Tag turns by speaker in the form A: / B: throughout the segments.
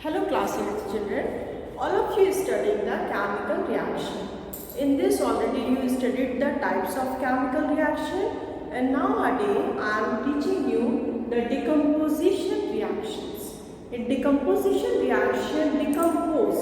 A: Hello class 8th children. All of you studying the chemical reaction. In this already you studied the types of chemical reaction, and nowadays I am teaching you the decomposition reactions. In decomposition reaction, decompose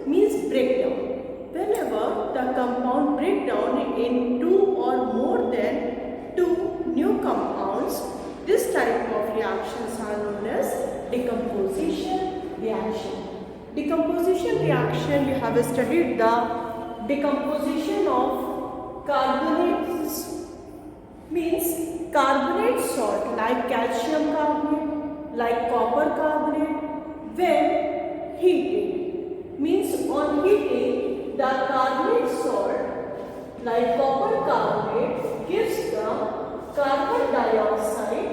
A: means breakdown. Whenever the compound break down in two or more than two new compounds, this type of reactions are known as decomposition reaction. Decomposition reaction, you have studied the decomposition of carbonates, means carbonate salt like calcium carbonate, like copper carbonate, when heated, means on heating the carbonate salt like copper carbonate gives the carbon dioxide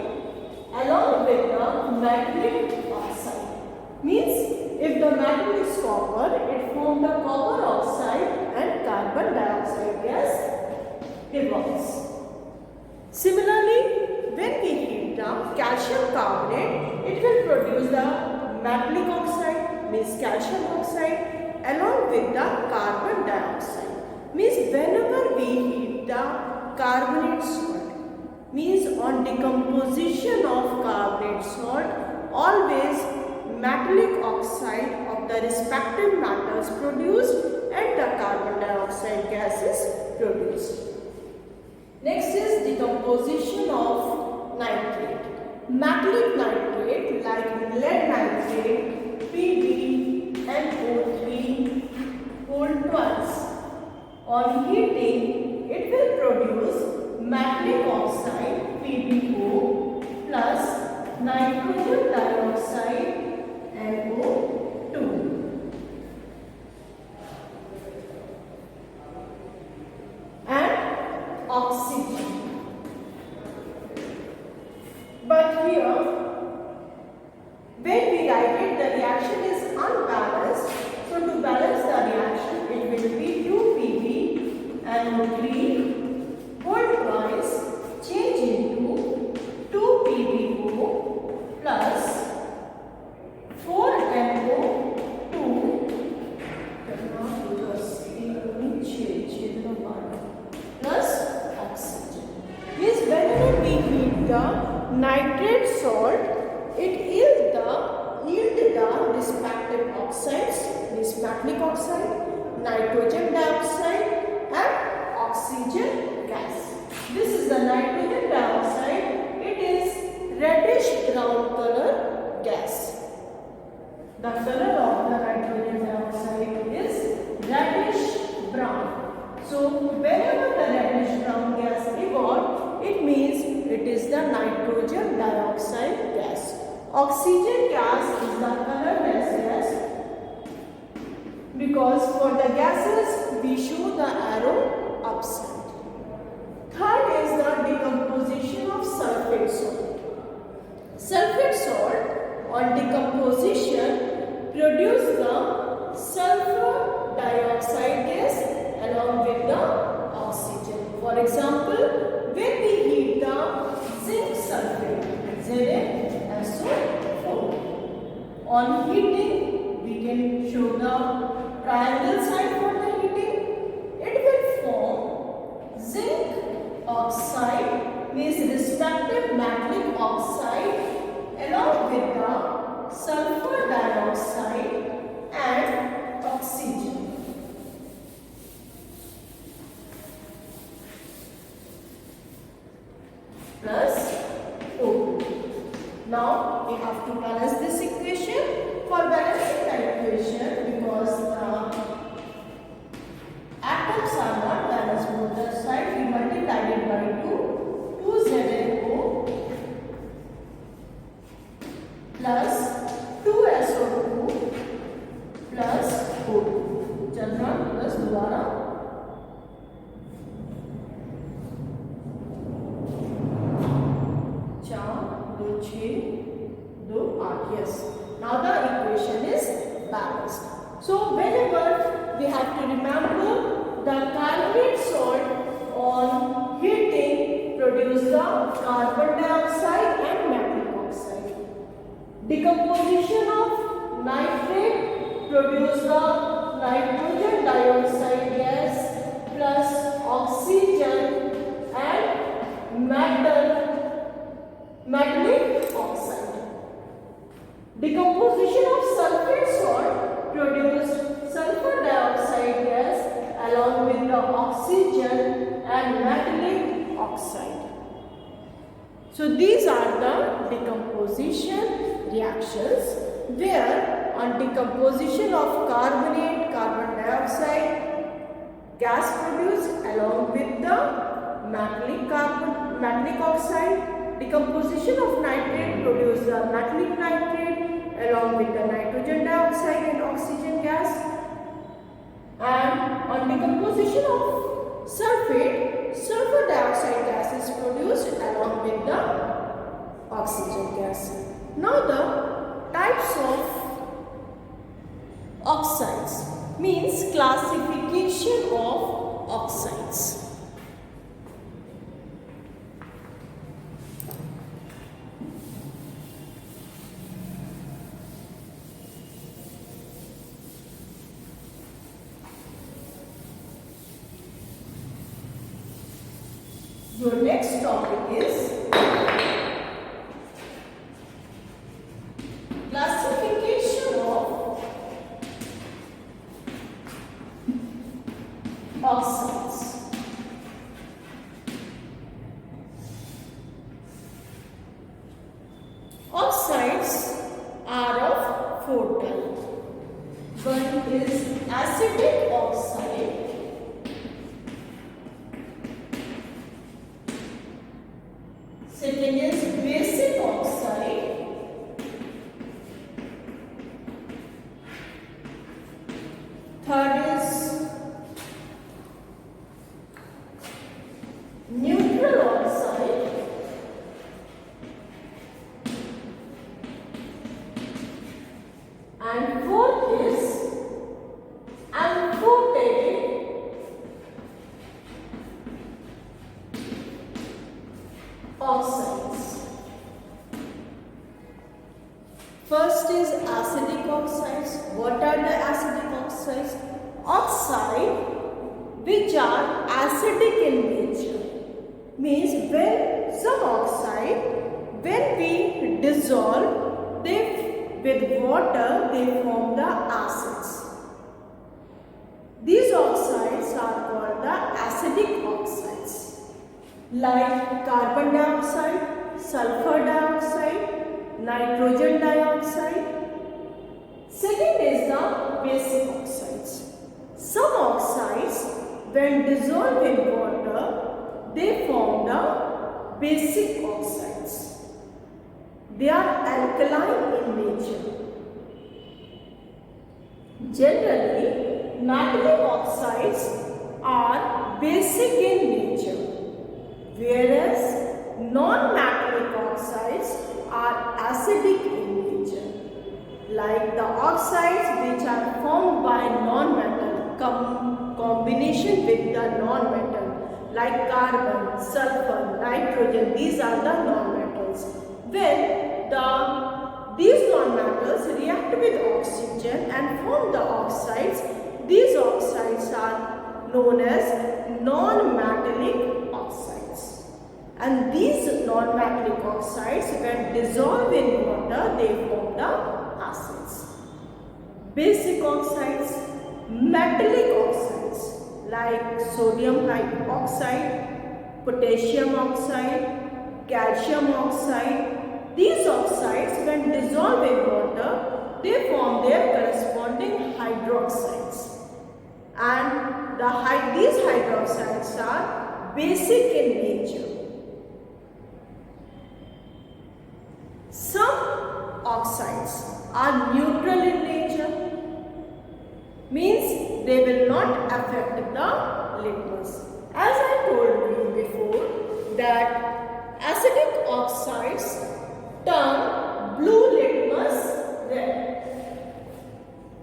A: along with the metallic oxide. Means if the metal is copper, it forms the copper oxide and carbon dioxide gas evolves. Similarly, when we heat the calcium carbonate, it will produce the metallic oxide, means calcium oxide, along with the carbon dioxide. Means whenever we heat the carbonate salt, means on decomposition of carbonate salt, always metallic oxide of the respective metals produced and the carbon dioxide gas is produced. Next is decomposition of nitrate. Metallic nitrate like lead nitrate, Pb and O3 hold twice. On heating, it will produce metallic oxide PbO plus nitrogen dioxide NO2. And oxygen. But here, when we write it, the reaction is unbalanced. So to balance the reaction, it will be 2Pb NO3 whole twice change into 2PbO plus 4NO2 plus oxygen. Means whenever we heat the nitrate salt, it yield the respective oxides, means metallic oxide, nitrogen dioxide and oxygen gas. This is the nitrogen dioxide. It is reddish brown color gas. The color of the nitrogen dioxide is reddish brown. So whenever the reddish brown gas evolves, it means it is the nitrogen dioxide gas. Oxygen gas is the colorless gas, because for the gases we show the arrow upside. Third is the decomposition of sulfate salt. Sulfate salt on decomposition produce the sulfur dioxide gas along with the oxygen. For example, when we heat the zinc sulfate, ZnSO4, on heating we can show the triangle side for the heating. It will form zinc oxide, means respective metallic oxide along with the sulfur dioxide and oxygen. Plus O2. Now we have to balance this equation. For balancing the equation, because the atoms are not balanced both the side, we multiply it by 2. 2ZnO plus 2SO2 plus O2. चलना plus दोबारा 4, 2, 6, 2, 8. Yes. Now the equation is balanced. So whenever we have to remember the carbonate salt on heating produce the carbon dioxide and metallic oxide. Decomposition of nitrate produce the nitrogen dioxide gas plus oxygen and metallic oxide. Decomposition of sulfate salt produced sulfur dioxide gas along with the oxygen and metallic oxide. So these are the decomposition reactions where on decomposition of carbonate, carbon dioxide gas produced along with the metallic oxide. Decomposition of nitrate produce the metallic nitrate along with the nitrogen dioxide and oxygen gas. And on decomposition of sulfate, sulfur dioxide gas is produced along with the oxygen gas. Now the types of oxides means classification of oxides. Your next topic is classification of oxides. Oxides are of four types. One is acidic oxide. Second is basic oxide. Third is neutral oxide. And fourth is amphoteric oxides. First is acidic oxides. What are the acidic oxides? Oxide which are acidic in nature. Means when some oxide, when we dissolve they with water, they form the acids. These oxides are called the acidic oxides, like carbon dioxide, sulfur dioxide, nitrogen dioxide. Second is the basic oxides. Some oxides, when dissolved in water, they form the basic oxides. They are alkaline in nature. Generally, metallic oxides are basic in nature, whereas non-metallic oxides are acidic in nature, like the oxides which are formed by non-metal combination with the non-metal, like carbon, sulfur, nitrogen. These are the non-metals. When these non-metals react with oxygen and form the oxides, these oxides are known as non-metallic oxides. And these non-metallic oxides, when dissolved in water, they form the acids. Basic oxides, metallic oxides like sodium hydroxide, potassium oxide, calcium oxide. These oxides, when dissolved in water, they form their corresponding hydroxides. And these hydroxides are basic in nature. Some oxides are neutral in nature, means they will not affect the litmus. As I told you before that acidic oxides turn blue litmus red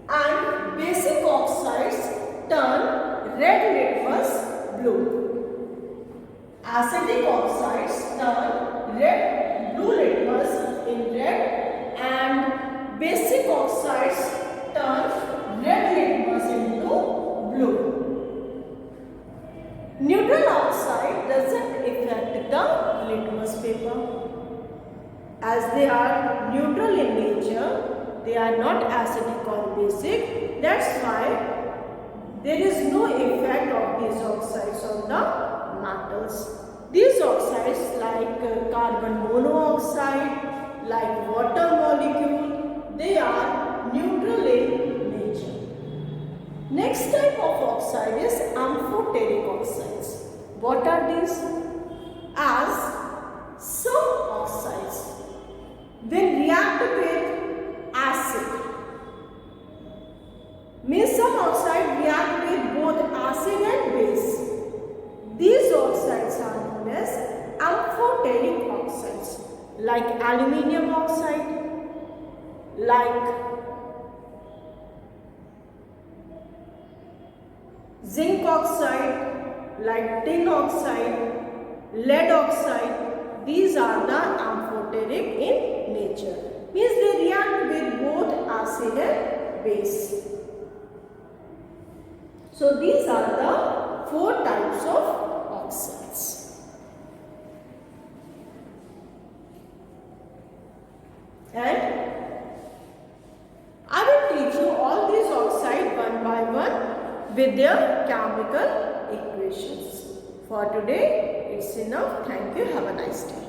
A: and basic oxides turn red litmus blue. Acidic oxides turn blue litmus in red and basic oxides as they are neutral in nature, they are not acidic or basic. That's why there is no effect of these oxides on the metals. These oxides like carbon monoxide, like water molecule, they are neutral in nature. Next type of oxide is amphoteric oxides. What are these? As some oxides, when react with acid, means some oxide react with both acid and base. These oxides are known as amphoteric oxides, like aluminium oxide, like zinc oxide, like tin oxide, lead oxide. These are the amphoteric in nature. Means they react with both acid and base. So these are the 4 types of oxides. And I will teach you all these oxides one by one with their chemical equations. For today, it's enough. Thank you. Have a nice day.